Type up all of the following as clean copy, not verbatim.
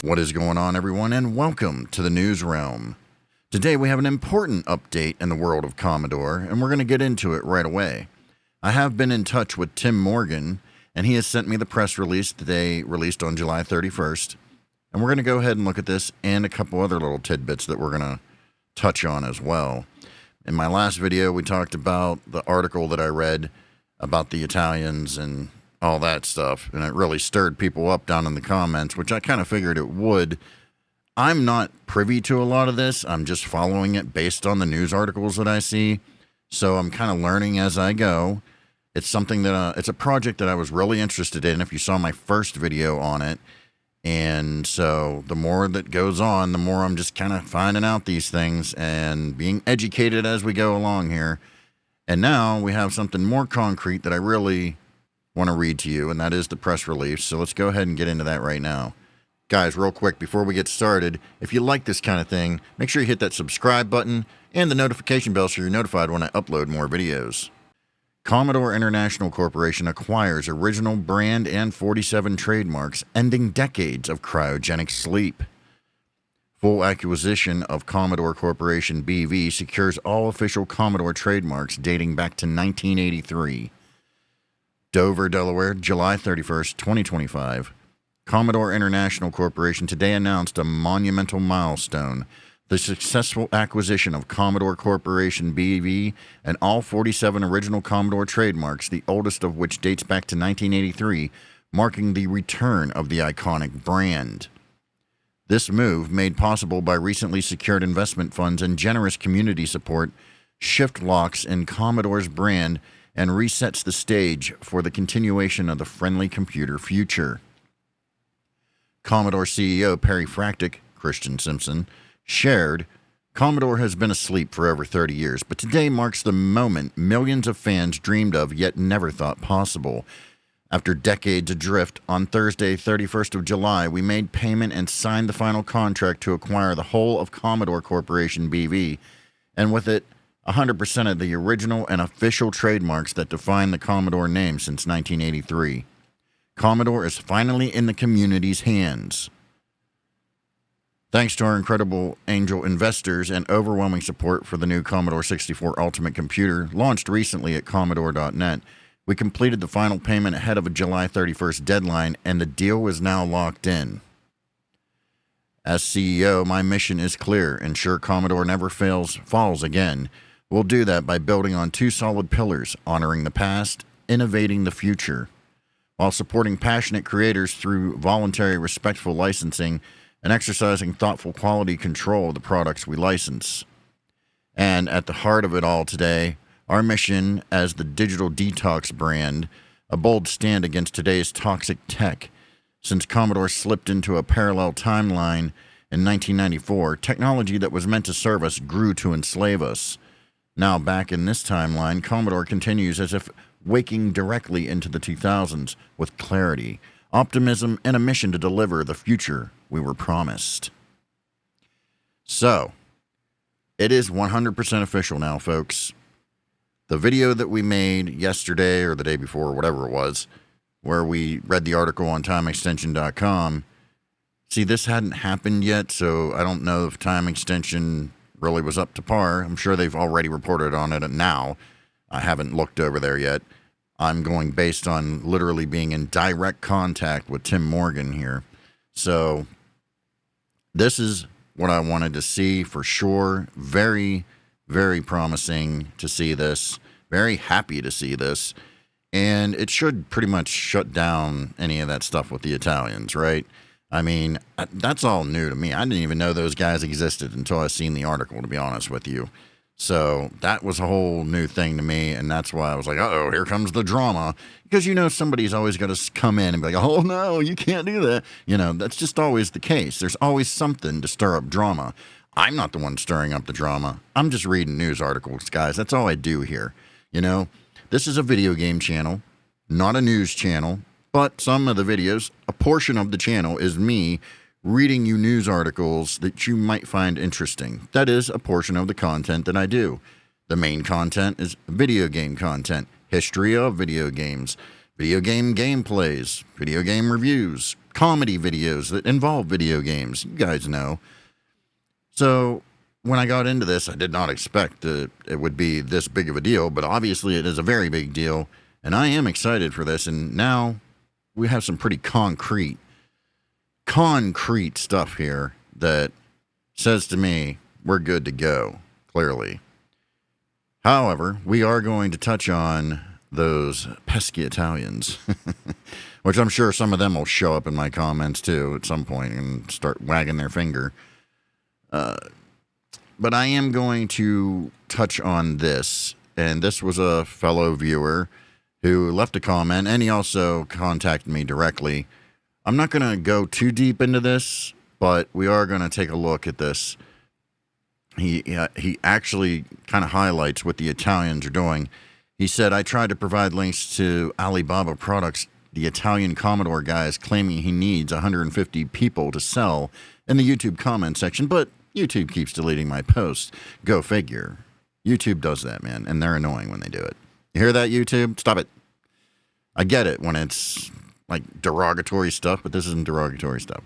What is going on, everyone, and welcome to the NewsRealm. Today we have an important update in the world of Commodore, and we're going to get into it right away. I have been in touch with Tim Morgan, and he has sent me the press release today, released on July 31st, and we're going to go ahead and look at this and a couple other little tidbits that we're going to touch on as well. In my last video, we talked about the article that I read about the Italians and all that stuff, and it really stirred people up down in the comments, which I kind of figured it would. I'm not privy to a lot of this. I'm just following it based on the news articles that I see, so I'm kind of learning as I go. It's something that it's a project that I was really interested in, if you saw my first video on it, and so the more that goes on, the more I'm just kind of finding out these things and being educated as we go along here. And now we have something more concrete that I really want to read to you, and that is the press release. So let's go ahead and get into that right now. Guys, real quick, before we get started, if you like this kind of thing, make sure you hit that subscribe button and the notification bell so you're notified when I upload more videos. Commodore International Corporation acquires original brand and 47 trademarks, ending decades of cryogenic sleep. Full acquisition of Commodore Corporation BV secures all official Commodore trademarks dating back to 1983. Dover, Delaware, July 31st, 2025. Commodore International Corporation today announced a monumental milestone: the successful acquisition of Commodore Corporation BV and all 47 original Commodore trademarks, the oldest of which dates back to 1983, marking the return of the iconic brand. This move, made possible by recently secured investment funds and generous community support, shift locks in Commodore's brand and resets the stage for the continuation of the friendly computer future. Commodore CEO Perry Fractic, Christian Simpson, shared, "Commodore has been asleep for over 30 years, but today marks the moment millions of fans dreamed of yet never thought possible. After decades adrift, on Thursday, 31st of July, we made payment and signed the final contract to acquire the whole of Commodore Corporation BV, and with it, 100% of the original and official trademarks that define the Commodore name since 1983. Commodore is finally in the community's hands. Thanks to our incredible angel investors and overwhelming support for the new Commodore 64 Ultimate computer, launched recently at Commodore.net, we completed the final payment ahead of a July 31st deadline, and the deal is now locked in. As CEO, my mission is clear: ensure Commodore never falls again. We'll do that by building on two solid pillars: honoring the past, innovating the future, while supporting passionate creators through voluntary, respectful licensing and exercising thoughtful quality control of the products we license. And at the heart of it all today, our mission as the digital detox brand, a bold stand against today's toxic tech. Since Commodore slipped into a parallel timeline in 1994, technology that was meant to serve us grew to enslave us. Now back in this timeline, Commodore continues as if waking directly into the 2000s with clarity, optimism, and a mission to deliver the future we were promised. So, it is 100% official now, folks. The video that we made yesterday or the day before, or whatever it was, where we read the article on timeextension.com, see, this hadn't happened yet, so I don't know if Time Extension really was up to par. I'm sure they've already reported on it now. I haven't looked over there yet. I'm going based on literally being in direct contact with Tim Morgan here. So this is what I wanted to see for sure. Very, very promising to see this. Very happy to see this. And it should pretty much shut down any of that stuff with the Italians, right? I mean, that's all new to me. I didn't even know those guys existed until I seen the article, to be honest with you. So that was a whole new thing to me, and that's why I was like, uh-oh, here comes the drama. Because, you know, somebody's always got to come in and be like, oh, no, you can't do that. You know, that's just always the case. There's always something to stir up drama. I'm not the one stirring up the drama. I'm just reading news articles, guys. That's all I do here. You know, this is a video game channel, not a news channel. But some of the videos, a portion of the channel is me reading you news articles that you might find interesting. That is a portion of the content that I do. The main content is video game content, history of video games, video game gameplays, video game reviews, comedy videos that involve video games. You guys know. So when I got into this, I did not expect that it would be this big of a deal, but obviously it is a very big deal, and I am excited for this. And now we have some pretty concrete stuff here that says to me we're good to go, clearly. However, we are going to touch on those pesky Italians, which I'm sure some of them will show up in my comments too at some point and start wagging their finger. But I am going to touch on this, and this was a fellow viewer who left a comment, and he also contacted me directly. I'm not going to go too deep into this, but we are going to take a look at this. He actually kind of highlights what the Italians are doing. He said, I tried to provide links to Alibaba products the Italian Commodore guy is claiming he needs 150 people to sell in the YouTube comment section, but YouTube keeps deleting my posts. Go figure. YouTube does that, man, and they're annoying when they do it. You hear that, YouTube? Stop it. I get it when it's like derogatory stuff, but this isn't derogatory stuff.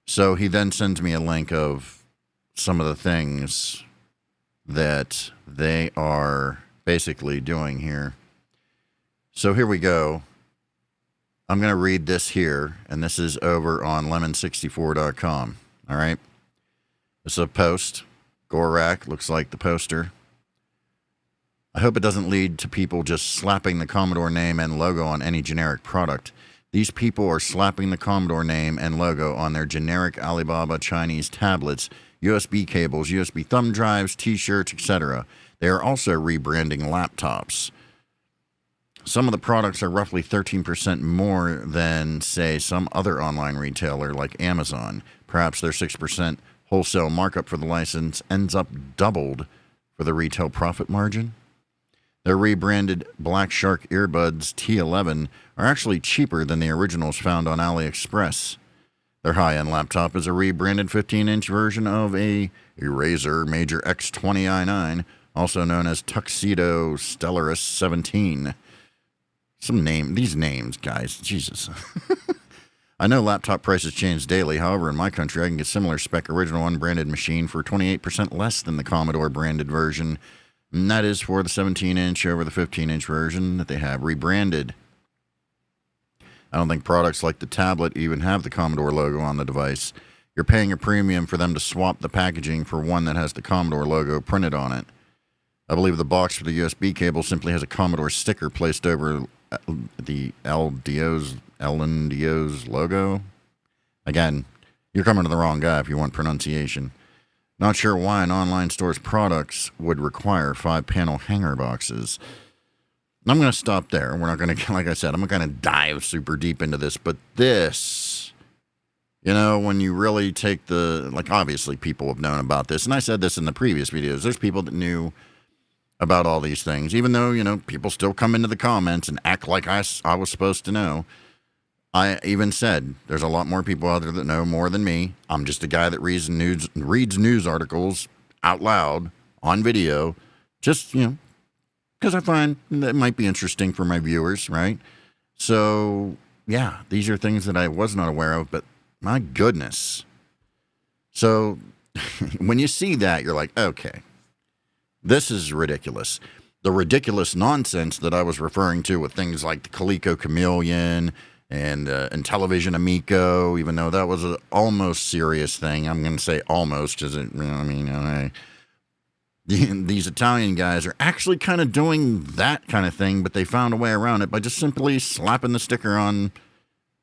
So he then sends me a link of some of the things that they are basically doing here. So here we go. I'm going to read this here, and this is over on lemon64.com. All right. It's a post. Gorak looks like the poster. I hope it doesn't lead to people just slapping the Commodore name and logo on any generic product. These people are slapping the Commodore name and logo on their generic Alibaba Chinese tablets, USB cables, USB thumb drives, t-shirts, etc. They are also rebranding laptops. Some of the products are roughly 13% more than, say, some other online retailer like Amazon. Perhaps their 6% wholesale markup for the license ends up doubled for the retail profit margin. Their rebranded Black Shark earbuds T11 are actually cheaper than the originals found on AliExpress. Their high-end laptop is a rebranded 15-inch version of a Razer Major X20i9, also known as Tuxedo Stellaris 17. These names, guys, Jesus. I know laptop prices change daily. However, in my country, I can get similar spec original unbranded machine for 28% less than the Commodore branded version. And that is for the 17-inch over the 15-inch version that they have rebranded. I don't think products like the tablet even have the Commodore logo on the device. You're paying a premium for them to swap the packaging for one that has the Commodore logo printed on it. I believe the box for the USB cable simply has a Commodore sticker placed over the LNDO's logo. Again, you're coming to the wrong guy if you want pronunciation. Not sure why an online store's products would require 5-panel hanger boxes. I'm going to stop there. We're not going to, like I said, I'm not going to dive super deep into this, but this, when you really take obviously people have known about this, and I said this in the previous videos, there's people that knew about all these things, even though, people still come into the comments and act like I was supposed to know. I even said there's a lot more people out there that know more than me. I'm just a guy that reads news articles out loud on video, just, because I find that might be interesting for my viewers, right? So, yeah, these are things that I was not aware of, but my goodness. So, when you see that, you're like, okay, this is ridiculous. The ridiculous nonsense that I was referring to with things like the Coleco Chameleon and Television Amico, even though that was an almost serious thing. I'm going to say almost because these Italian guys are actually kind of doing that kind of thing, but they found a way around it by just simply slapping the sticker on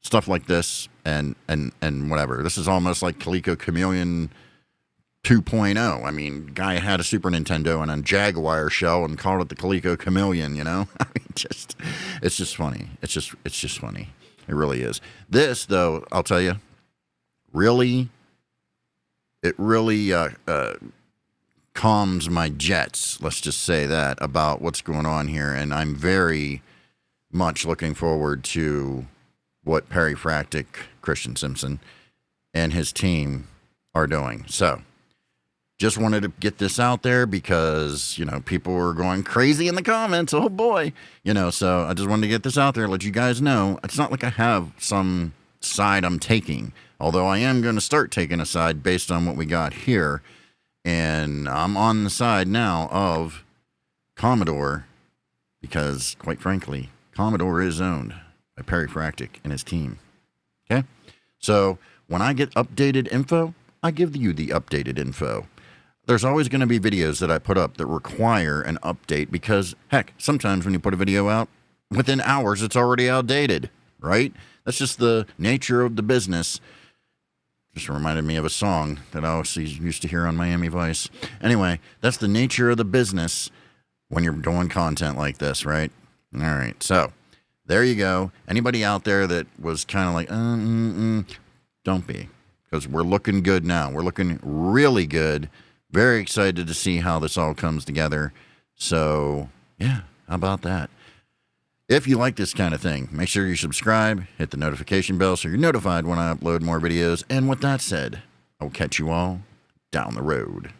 stuff like this and whatever. This is almost like Coleco Chameleon 2.0. I mean, guy had a Super Nintendo and a Jaguar shell and called it the Coleco Chameleon, I mean, it's just funny. It's just funny. It really is. This, though, I'll tell you, it really calms my jets, let's just say that, about what's going on here. And I'm very much looking forward to what Perry Fractic, Christian Simpson, and his team are doing. So, just wanted to get this out there because, people were going crazy in the comments. Oh boy. So I just wanted to get this out there, let you guys know. It's not like I have some side I'm taking, although I am going to start taking a side based on what we got here. And I'm on the side now of Commodore because, quite frankly, Commodore is owned by Perry Fractic and his team. Okay? So when I get updated info, I give you the updated info. There's always going to be videos that I put up that require an update because, heck, sometimes when you put a video out, within hours it's already outdated, right? That's just the nature of the business. Just reminded me of a song that I always used to hear on Miami Vice. Anyway, that's the nature of the business when you're doing content like this, right? All right, so there you go. Anybody out there that was kind of like, don't be, because we're looking good now. We're looking really good. Very excited to see how this all comes together. So, yeah, how about that? If you like this kind of thing, make sure you subscribe, hit the notification bell so you're notified when I upload more videos. And with that said, I'll catch you all down the road.